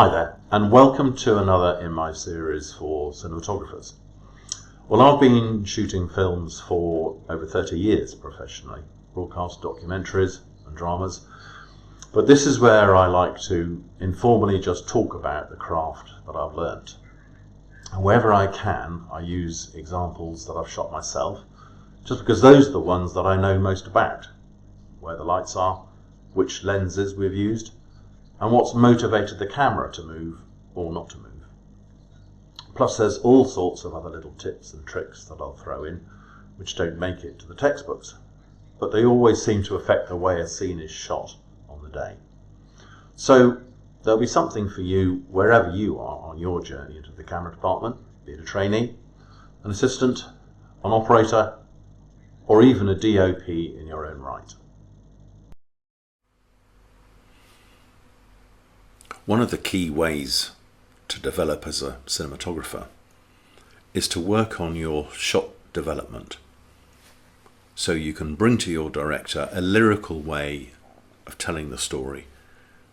Hi there, and welcome to another in my series for cinematographers. Well, I've been shooting films for over 30 years professionally, broadcast documentaries and dramas, but this is where I like to informally just talk about the craft that I've learnt. And wherever I can, I use examples that I've shot myself, just because those are the ones that I know most about, where the lights are, which lenses we've used, and what's motivated the camera to move or not to move. Plus there's all sorts of other little tips and tricks that I'll throw in, which don't make it to the textbooks, but they always seem to affect the way a scene is shot on the day. So there'll be something for you wherever you are on your journey into the camera department, be it a trainee, an assistant, an operator, or even a DOP in your own right. One of the key ways to develop as a cinematographer is to work on your shot development, so you can bring to your director a lyrical way of telling the story,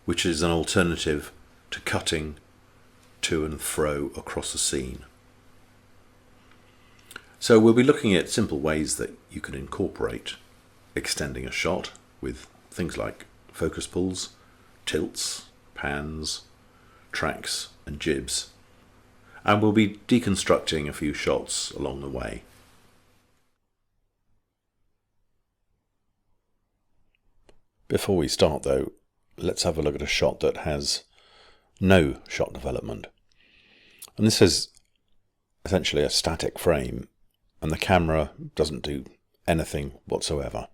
which is an alternative to cutting to and fro across a scene. So we'll be looking at simple ways that you can incorporate extending a shot with things like focus pulls, tilts, pans, tracks and jibs, and we'll be deconstructing a few shots along the way. Before we start though, let's have a look at a shot that has no shot development. And this is essentially a static frame and the camera doesn't do anything whatsoever.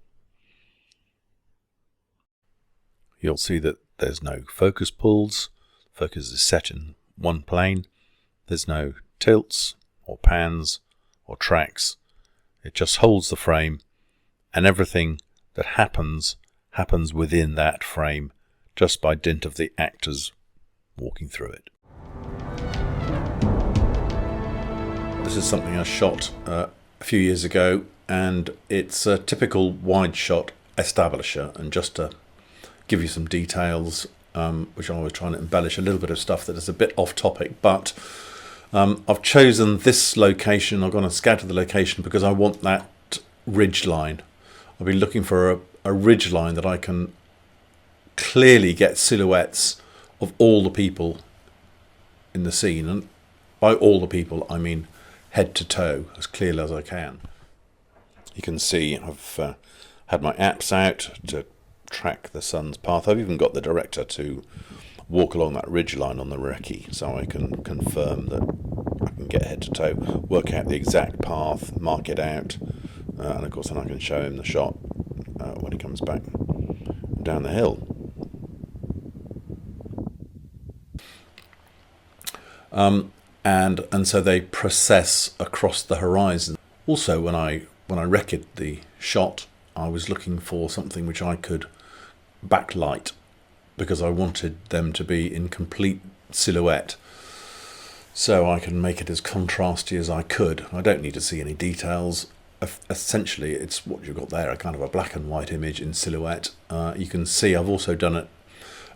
You'll see that there's no focus pulls, focus is set in one plane, there's no tilts or pans or tracks, it just holds the frame and everything that happens within that frame just by dint of the actors walking through it. This is something I shot a few years ago and it's a typical wide shot establisher, and just to give you some details, which I was trying to embellish a little bit of stuff that is a bit off topic, but I've chosen this location. I'm going to scatter the location because I want that ridge line. I've been looking for a ridge line that I can clearly get silhouettes of all the people in the scene, and by all the people I mean head to toe, as clearly as I can. You can see I've had my apps out to track the sun's path. I've even got the director to walk along that ridge line on the recce so I can confirm that I can get head to toe, work out the exact path, mark it out, and of course then I can show him the shot when he comes back down the hill. And so they process across the horizon. Also, when I recce'd the shot, I was looking for something which I could backlight because I wanted them to be in complete silhouette so I can make it as contrasty as I could. I don't need to see any details. Essentially it's what you've got there, a kind of a black and white image in silhouette. You can see I've also done it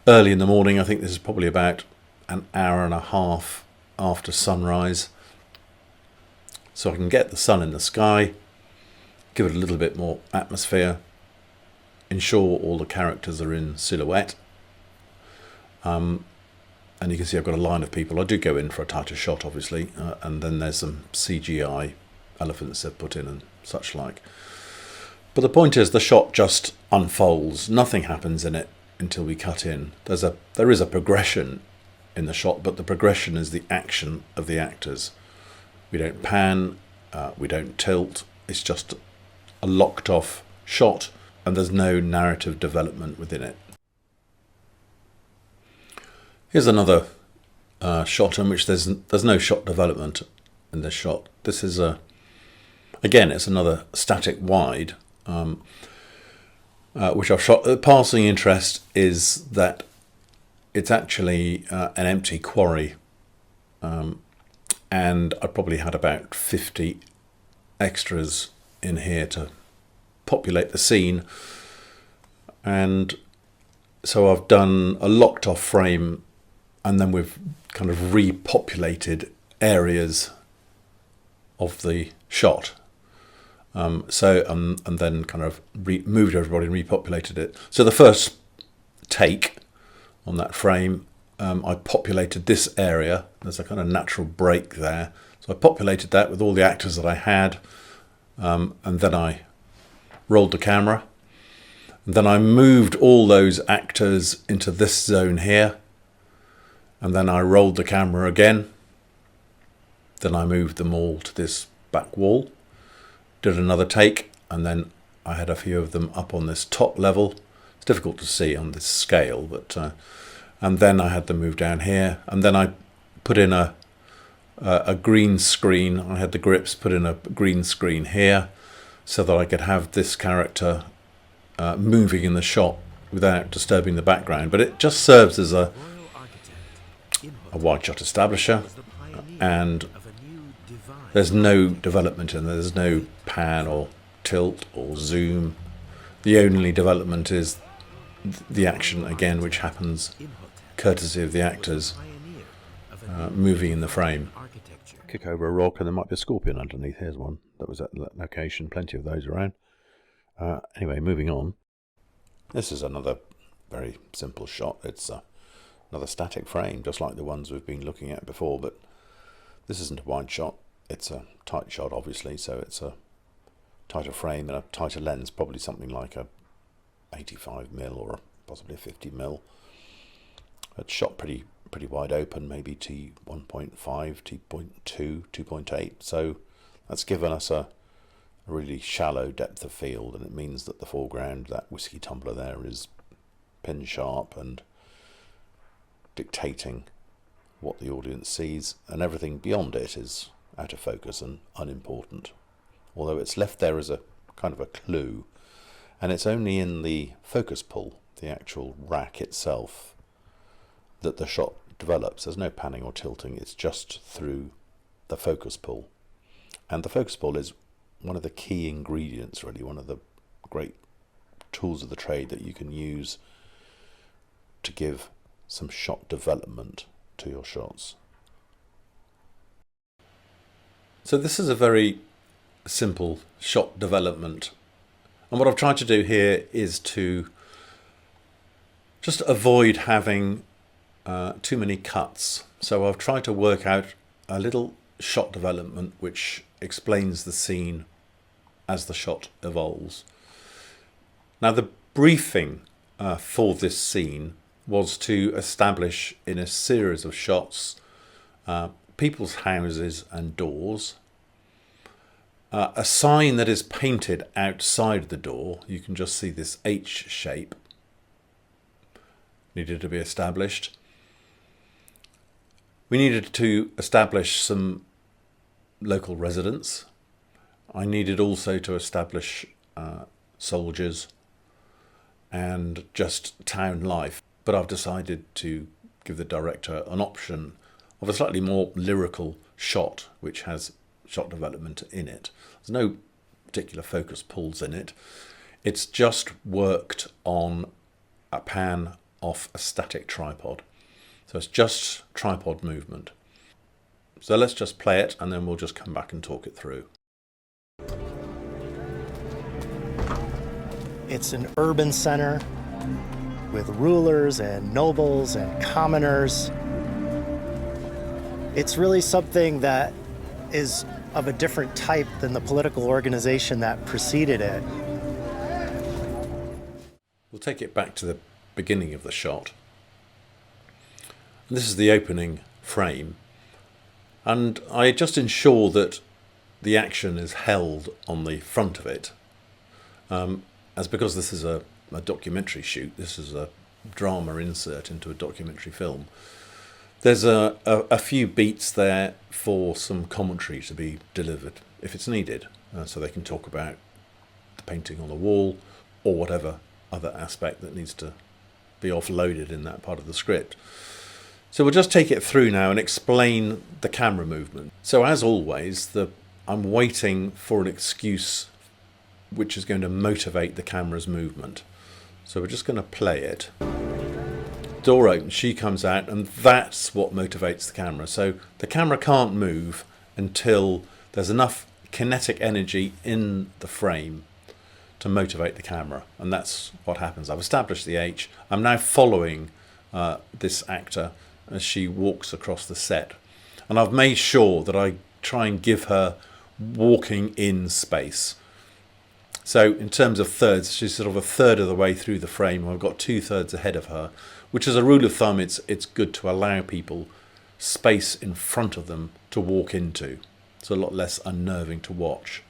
early in the morning. I think this is probably about an hour and a half after sunrise, so I can get the sun in the sky, give it a little bit more atmosphere, ensure all the characters are in silhouette, and you can see I've got a line of people. I do go in for a tighter shot obviously, and then there's some CGI elephants they've put in and such like. But the point is the shot just unfolds, nothing happens in it until we cut in. There is a progression in the shot, but the progression is the action of the actors. We don't pan, we don't tilt, it's just a locked off shot and there's no narrative development within it. Here's another shot in which there's no shot development in this shot. This is again, it's another static wide, which I've shot. The passing interest is that it's actually an empty quarry, and I probably had about 50 extras in here to populate the scene, and so I've done a locked off frame and then we've kind of repopulated areas of the shot. And then kind of moved everybody and repopulated it. So the first take on that frame, I populated this area. There's a kind of natural break there. So I populated that with all the actors that I had, and then I rolled the camera. And then I moved all those actors into this zone here, and then I rolled the camera again. Then I moved them all to this back wall, did another take, and then I had a few of them up on this top level. It's difficult to see on this scale, but and then I had them move down here, and then I put in a green screen. I had the grips put in a green screen here so that I could have this character moving in the shot without disturbing the background. But it just serves as a wide shot establisher, and there's no development in there. There's no pan or tilt or zoom. The only development is the action again, which happens courtesy of the actors moving in the frame. Kick over a rock and there might be a scorpion underneath. Here's one that was at that location. Plenty of those around. Anyway, moving on. This is another very simple shot. It's another static frame, just like the ones we've been looking at before, but this isn't a wide shot. It's a tight shot, obviously, so it's a tighter frame and a tighter lens, probably something like a 85mm or possibly a 50mm. It's shot pretty wide open, maybe T1.5, T.2, 2.8. So that's given us a really shallow depth of field, and it means that the foreground, that whiskey tumbler there, is pin sharp and dictating what the audience sees, and everything beyond it is out of focus and unimportant, although it's left there as a kind of a clue. And it's only in the focus pull, the actual rack itself, that the shot develops. There's no panning or tilting, it's just through the focus pull. And the focus pull is one of the key ingredients, really, one of the great tools of the trade that you can use to give some shot development to your shots. So this is a very simple shot development, and what I've tried to do here is to just avoid having too many cuts. So I've tried to work out a little shot development which explains the scene as the shot evolves. Now the briefing for this scene was to establish in a series of shots people's houses and doors, a sign that is painted outside the door. You can just see this H shape needed to be established. We needed to establish some local residents. I needed also to establish soldiers and just town life. But I've decided to give the director an option of a slightly more lyrical shot, which has shot development in it. There's no particular focus pulls in it. It's just worked on a pan off a static tripod. So it's just tripod movement. So let's just play it and then we'll just come back and talk it through. It's an urban center with rulers and nobles and commoners. It's really something that is of a different type than the political organization that preceded it. We'll take it back to the beginning of the shot. This is the opening frame, and I just ensure that the action is held on the front of it. As because this is a documentary shoot, this is a drama insert into a documentary film, there's a few beats there for some commentary to be delivered if it's needed, so they can talk about the painting on the wall or whatever other aspect that needs to be offloaded in that part of the script. So we'll just take it through now and explain the camera movement. So as always, I'm waiting for an excuse which is going to motivate the camera's movement. So we're just going to play it door opens, she comes out, and that's what motivates the camera. So the camera can't move until there's enough kinetic energy in the frame to motivate the camera, and that's what happens. I've established the H. I'm now following this actor as she walks across the set, and I've made sure that I try and give her walking in space. So in terms of thirds, she's sort of a third of the way through the frame. I've got 2/3 ahead of her, which, as a rule of thumb, it's good to allow people space in front of them to walk into. It's a lot less unnerving to watch.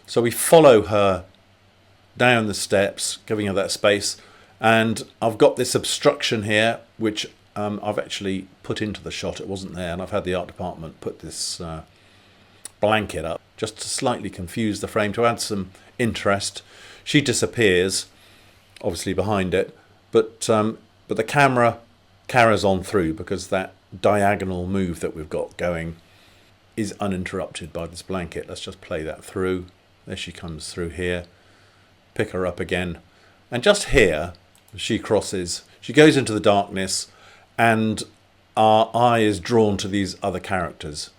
So we follow her down the steps, giving her that space, and I've got this obstruction here, which I've actually put into the shot. It wasn't there, and I've had the art department put this blanket up just to slightly confuse the frame, to add some interest. She disappears, obviously behind it, but the camera carries on through, because that diagonal move that we've got going is uninterrupted by this blanket. Let's just play that through. There she comes through here. Pick her up again, and just here she crosses, she goes into the darkness, and our eye is drawn to these other characters.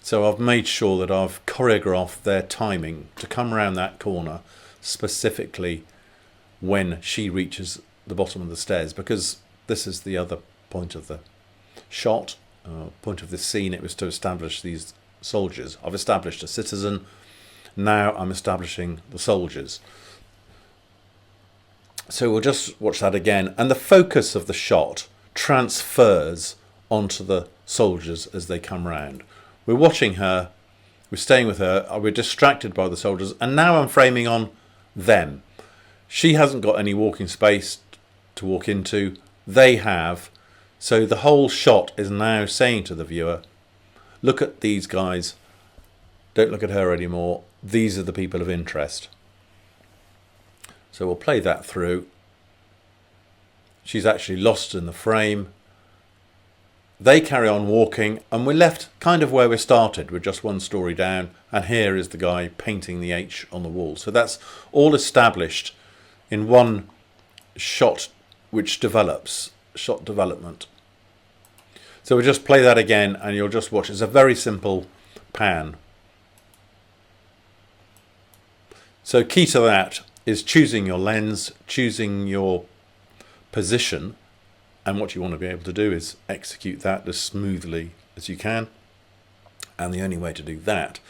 So I've made sure that I've choreographed their timing to come around that corner specifically when she reaches the bottom of the stairs, because this is the other point of the shot, point of this scene. It was to establish these soldiers. I've established a citizen, now I'm establishing the soldiers. So we'll just watch that again, and the focus of the shot transfers onto the soldiers as they come round. We're watching her, we're staying with her, we're distracted by the soldiers, and now I'm framing on them. She hasn't got any walking space to walk into, they have, so the whole shot is now saying to the viewer, look at these guys, don't look at her anymore, these are the people of interest. So we'll play that through. She's actually lost in the frame. They carry on walking, and we're left kind of where we started, with just one story down, and here is the guy painting the H on the wall. So that's all established in one shot, which develops, shot development. So we'll just play that again, and you'll just watch. It's a very simple pan. So key to that is choosing your lens, choosing your position, and what you want to be able to do is execute that as smoothly as you can. And the only way to do that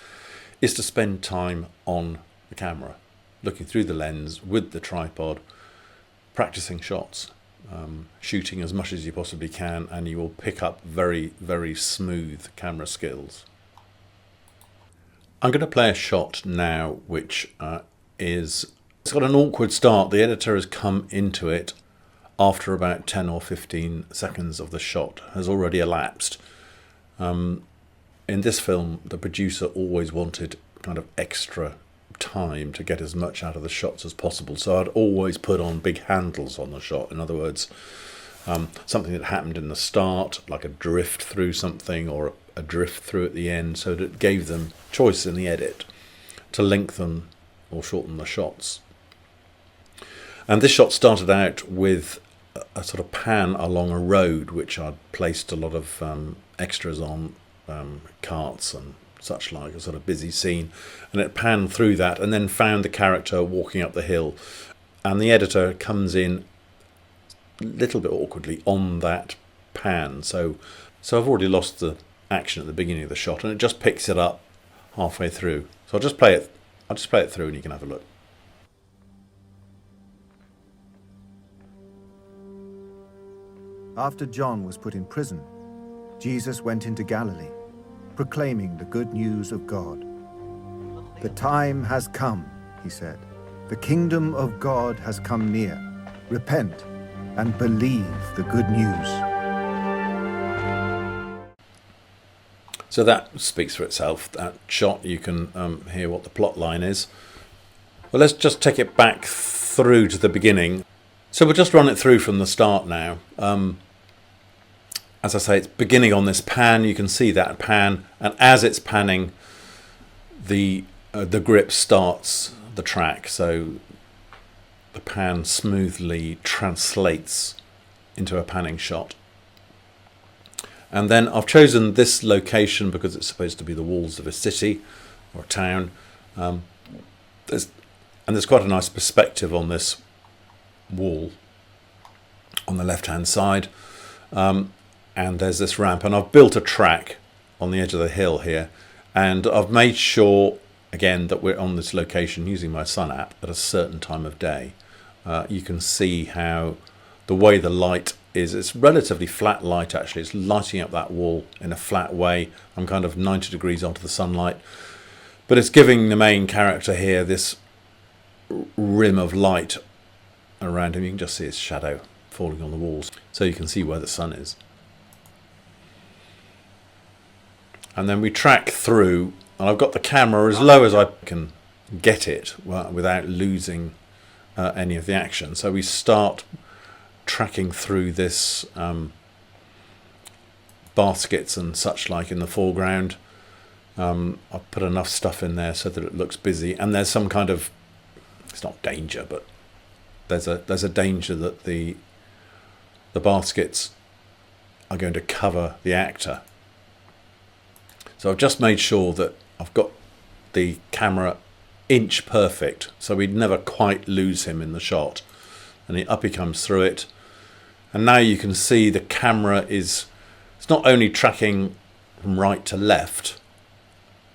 is to spend time on the camera, looking through the lens with the tripod, practicing shots, shooting as much as you possibly can, and you will pick up very, very smooth camera skills. I'm going to play a shot now which it's got an awkward start. The editor has come into it after about 10 or 15 seconds of the shot has already elapsed. In this film, the producer always wanted kind of extra time to get as much out of the shots as possible. So I'd always put on big handles on the shot. In other words, something that happened in the start, like a drift through something, or a drift through at the end, so that it gave them choice in the edit to lengthen or shorten the shots. And this shot started out with a sort of pan along a road, which I'd placed a lot of extras on, carts and such like, a sort of busy scene, and it panned through that and then found the character walking up the hill, and the editor comes in a little bit awkwardly on that pan. So I've already lost the action at the beginning of the shot, and it just picks it up halfway through. So I'll just play it through and you can have a look. After John was put in prison, Jesus went into Galilee, proclaiming the good news of God. The time has come, he said. The kingdom of God has come near. Repent and believe the good news. So that speaks for itself. That shot, you can hear what the plot line is. Well, let's just take it back through to the beginning. So we'll just run it through from the start now. As I say, it's beginning on this pan. You can see that pan, and as it's panning, the grip starts the track. So the pan smoothly translates into a panning shot. And then I've chosen this location because it's supposed to be the walls of a city or a town. There's quite a nice perspective on this wall on the left-hand side. And there's this ramp. And I've built a track on the edge of the hill here. And I've made sure, again, that we're on this location using my Sun app at a certain time of day. You can see how the way the light is, it's relatively flat light actually. It's lighting up that wall in a flat way. I'm kind of 90 degrees onto the sunlight. But it's giving the main character here this rim of light around him. You can just see his shadow falling on the walls. So you can see where the sun is. And then we track through, and I've got the camera as low as I can get it without losing any of the action. So we start tracking through this baskets and such like in the foreground. I've put enough stuff in there so that it looks busy, and there's some kind of, it's not danger, but there's a danger that the baskets are going to cover the actor. So I've just made sure that I've got the camera inch perfect, so we'd never quite lose him in the shot. And up he comes through it. And now you can see the camera it's not only tracking from right to left,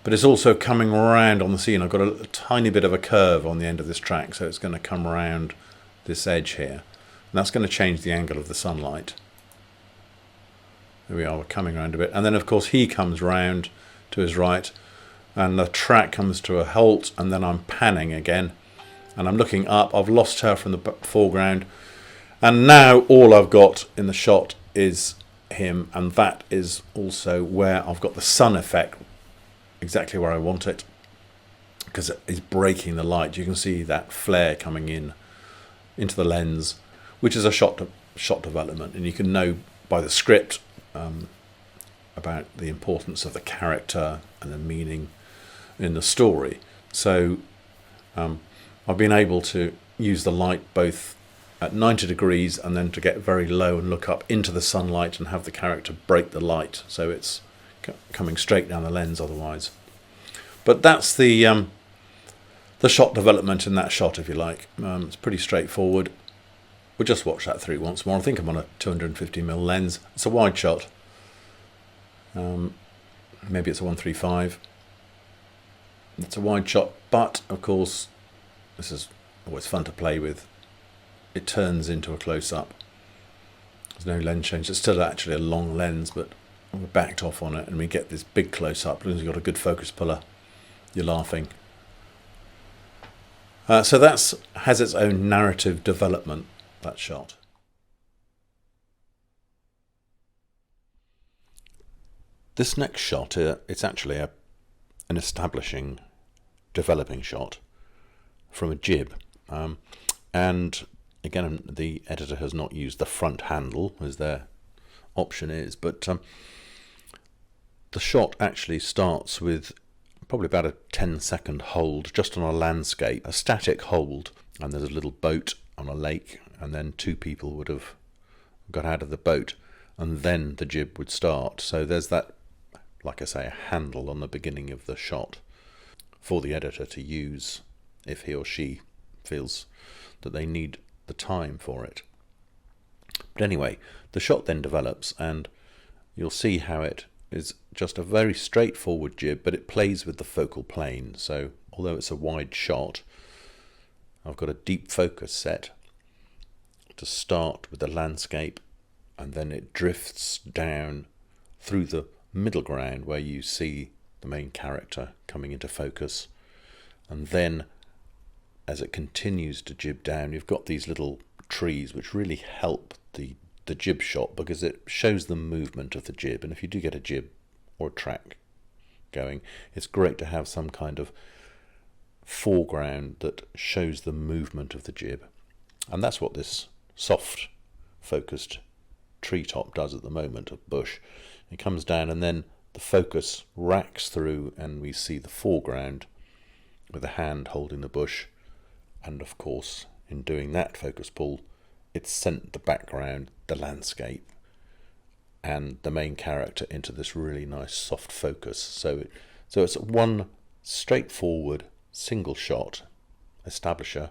but it's also coming around on the scene. I've got a tiny bit of a curve on the end of this track, so it's going to come around this edge here. And that's going to change the angle of the sunlight. There we are, we're coming around a bit. And then, of course, he comes round to his right, and the track comes to a halt, and then I'm panning again. And I'm looking up. I've lost her from the foreground. And now all I've got in the shot is him, and that is also where I've got the sun effect exactly where I want it, because it's breaking the light. You can see that flare coming into the lens, which is a shot development, and you can know by the script about the importance of the character and the meaning in the story. So I've been able to use the light both at 90 degrees and then to get very low and look up into the sunlight and have the character break the light, so it's coming straight down the lens otherwise. But that's the shot development in that shot, if you like. It's pretty straightforward. We'll just watch that through once more. I think I'm on a 250mm lens. It's a wide shot. Maybe it's a 135. It's a wide shot, but of course this is always fun to play with. It turns into a close-up. There's no lens change. It's still actually a long lens, but we're backed off on it and we get this big close-up. As long as you've got a good focus puller, you're laughing. So that has its own narrative development, that shot. This next shot, it's actually an establishing, developing shot from a jib. And again, the editor has not used the front handle as their option is, but the shot actually starts with probably about a 10-second hold just on a landscape, a static hold, and there's a little boat on a lake, and then two people would have got out of the boat, and then the jib would start. So there's that, like I say, a handle on the beginning of the shot for the editor to use if he or she feels that they need the time for it. But anyway, the shot then develops, and you'll see how it is just a very straightforward jib, but it plays with the focal plane. So although it's a wide shot, I've got a deep focus set to start with the landscape, and then it drifts down through the middle ground where you see the main character coming into focus, and then as it continues to jib down, you've got these little trees which really help the jib shot because it shows the movement of the jib. And if you do get a jib or a track going, it's great to have some kind of foreground that shows the movement of the jib. And that's what this soft focused treetop does at the moment, of bush. It comes down and then the focus racks through and we see the foreground with a hand holding the bush. And of course, in doing that focus pull, it's sent the background, the landscape, and the main character into this really nice soft focus. So it's one straightforward single shot establisher,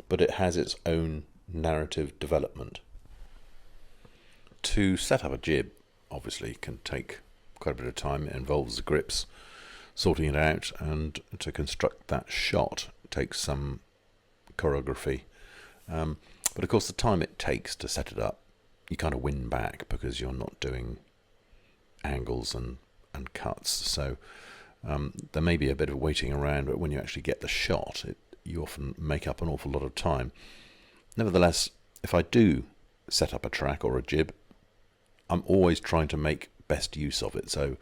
but it has its own narrative development. To set up a jib obviously can take quite a bit of time. It involves the grips, sorting it out, and to construct that shot takes some choreography. But of course the time it takes to set it up, you kind of win back because you're not doing angles and cuts. So there may be a bit of waiting around, but when you actually get the shot, you often make up an awful lot of time. Nevertheless, if I do set up a track or a jib, I'm always trying to make best use of it. So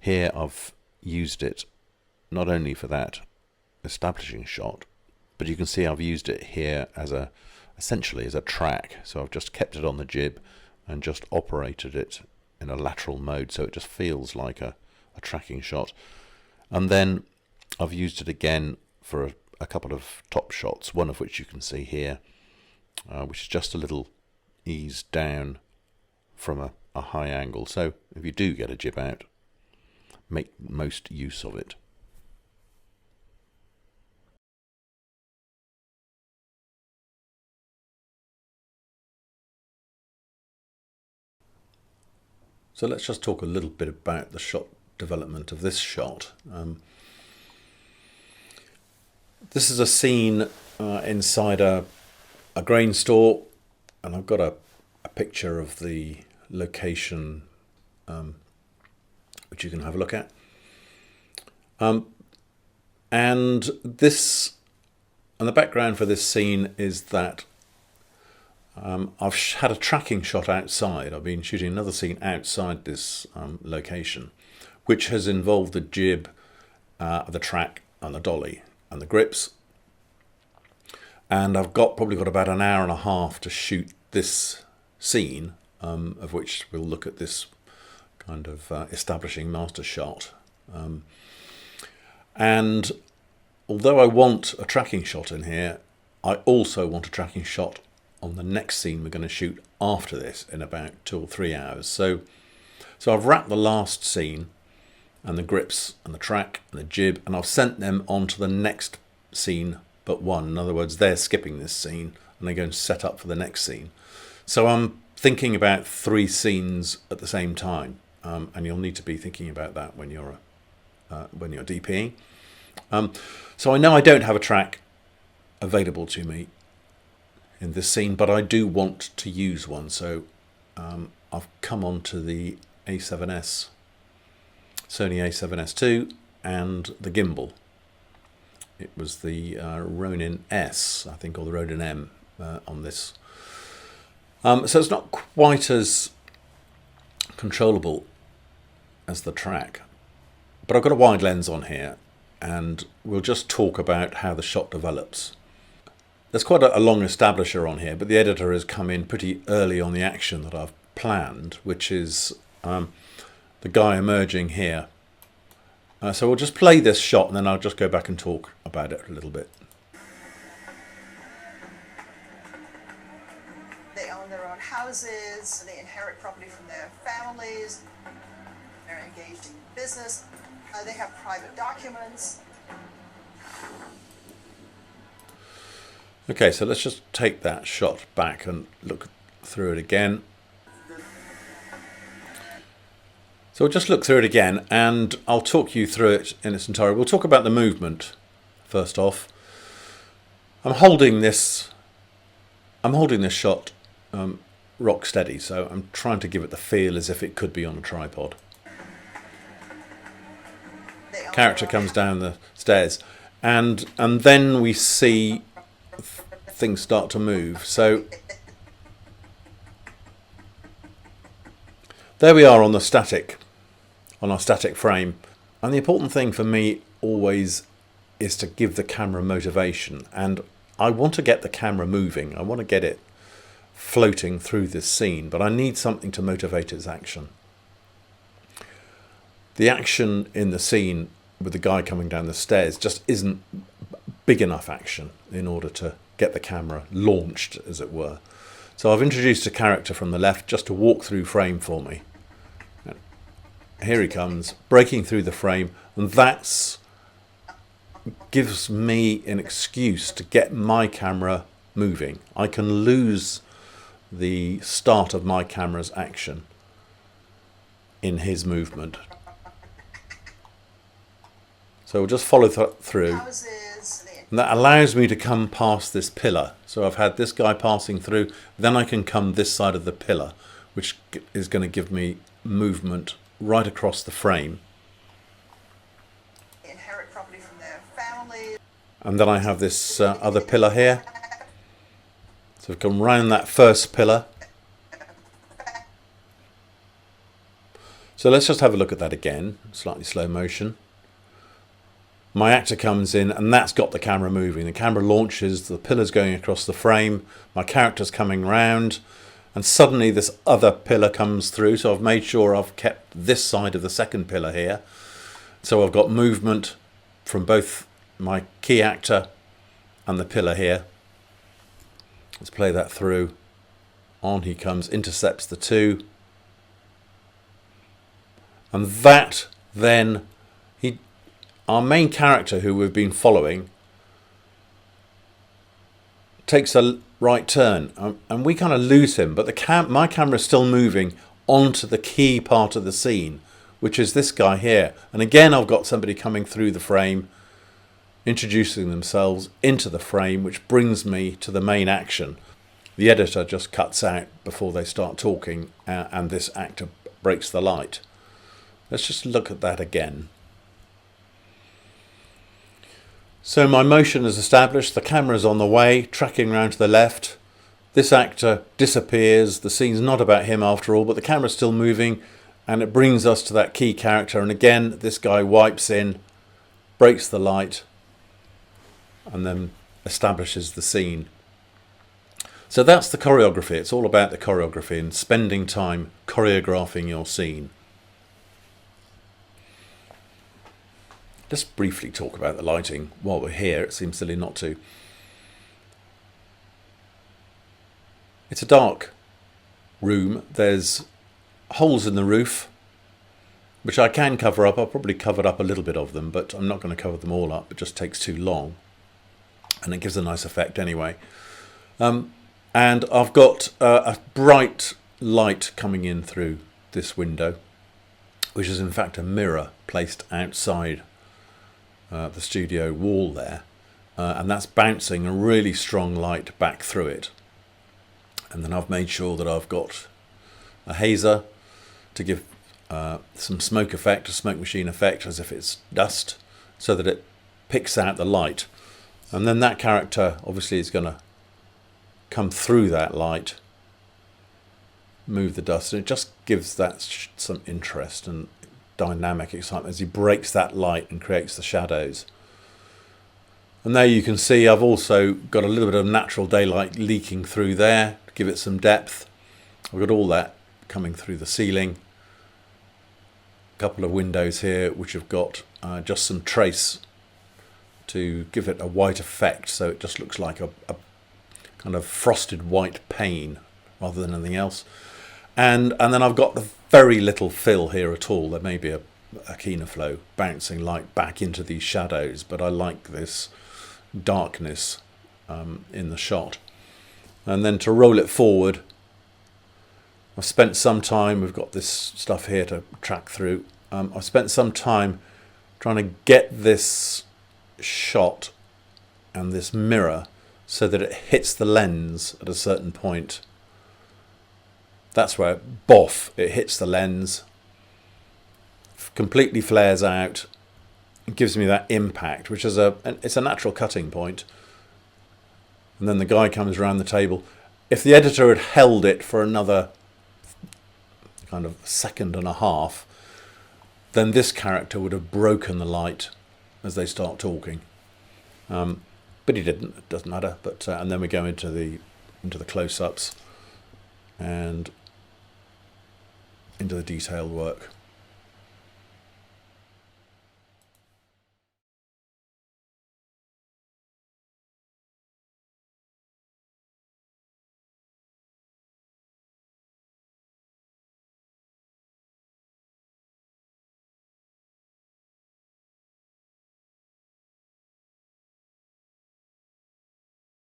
here I've used it not only for that establishing shot, but you can see I've used it here essentially as a track. So I've just kept it on the jib and just operated it in a lateral mode, so it just feels like a tracking shot. And then I've used it again for a couple of top shots, one of which you can see here, which is just a little ease down from a high angle. So if you do get a jib out, make most use of it. So let's just talk a little bit about the shot development of this shot. This is a scene inside a grain store, and I've got a picture of the location which you can have a look at. And the background for this scene is that I've had a tracking shot outside. I've been shooting another scene outside this location, which has involved the jib, the track, and the dolly, and the grips. And I've probably got about an hour and a half to shoot this scene, of which we'll look at this kind of establishing master shot. And although I want a tracking shot in here, I also want a tracking shot on the next scene we're going to shoot after this in about 2 or 3 hours. So I've wrapped the last scene and the grips and the track and the jib, and I've sent them on to the next scene but one. In other words, they're skipping this scene and they're going to set up for the next scene. So I'm thinking about 3 scenes at the same time, and you'll need to be thinking about that when you're DPing. So I know I don't have a track available to me in this scene, but I do want to use one. So I've come on to the Sony A7S II and the gimbal. It was the Ronin S, I think, or the Ronin M on this. So it's not quite as controllable as the track, but I've got a wide lens on here, and we'll just talk about how the shot develops. There's quite a long establisher on here, but the editor has come in pretty early on the action that I've planned, which is the guy emerging here. So we'll just play this shot and then I'll just go back and talk about it a little bit. They own their own houses, they inherit property from their families, they're engaged in business, they have private documents. Okay, so let's just take that shot back and look through it again. So we'll just look through it again and I'll talk you through it in its entirety. We'll talk about the movement first off. I'm holding this shot rock steady, so I'm trying to give it the feel as if it could be on a tripod. Character comes down the stairs and then we see things start to move. So there we are on our static frame, and the important thing for me always is to give the camera motivation, and I want to get the camera moving. I want to get it floating through this scene, but I need something to motivate its action. The action in the scene with the guy coming down the stairs just isn't big enough action in order to get the camera launched, as it were. So I've introduced a character from the left just to walk through frame for me. Here he comes, breaking through the frame, and that's gives me an excuse to get my camera moving. I can lose the start of my camera's action in his movement. So we'll just follow through. And that allows me to come past this pillar. So I've had this guy passing through, then I can come this side of the pillar, which is going to give me movement right across the frame. Inherit property from their family. And then I have this other pillar here. So I've come round that first pillar. So let's just have a look at that again, slightly slow motion. My actor comes in and that's got the camera moving. The camera launches, the pillar's going across the frame, my character's coming round, and suddenly this other pillar comes through. So I've made sure I've kept this side of the second pillar here. So I've got movement from both my key actor and the pillar here. Let's play that through. On he comes, intercepts the two. And that then, our main character who we've been following takes a right turn, and we kind of lose him, but my camera is still moving onto the key part of the scene, which is this guy here. And again, I've got somebody coming through the frame, introducing themselves into the frame, which brings me to the main action. The editor just cuts out before they start talking, and this actor breaks the light. Let's just look at that again. So my motion is established, the camera's on the way, tracking round to the left. This actor disappears, the scene's not about him after all, but the camera's still moving, and it brings us to that key character. And again, this guy wipes in, breaks the light, and then establishes the scene. So that's the choreography. It's all about the choreography and spending time choreographing your scene. Just briefly talk about the lighting while we're here. It seems silly not to. It's a dark room. There's holes in the roof, which I can cover up. I'll probably cover up a little bit of them, but I'm not going to cover them all up. It just takes too long. And it gives a nice effect anyway. And I've got a bright light coming in through this window, which is in fact a mirror placed outside the studio wall there, and that's bouncing a really strong light back through it. And then I've made sure that I've got a hazer to give some smoke effect, a smoke machine effect, as if it's dust, so that it picks out the light. And then that character obviously is going to come through that light, move the dust, and it just gives that some interest and dynamic excitement as he breaks that light and creates the shadows. And there you can see I've also got a little bit of natural daylight leaking through there to give it some depth. I've got all that coming through the ceiling. A couple of windows here which have got just some trace to give it a white effect, so it just looks like a kind of frosted white pane rather than anything else. And then I've got the very little fill here at all. There may be a keener flow bouncing light back into these shadows, but I like this darkness in the shot. And then to roll it forward, I've spent some time, we've got this stuff here to track through. I've spent some time trying to get this shot and this mirror so that it hits the lens at a certain point. That's where, boff, it hits the lens, completely flares out, and gives me that impact, which is it's a natural cutting point. And then the guy comes around the table. If the editor had held it for another kind of second and a half, then this character would have broken the light as they start talking. But he didn't. It doesn't matter. But and then we go into the close-ups and into the detailed work.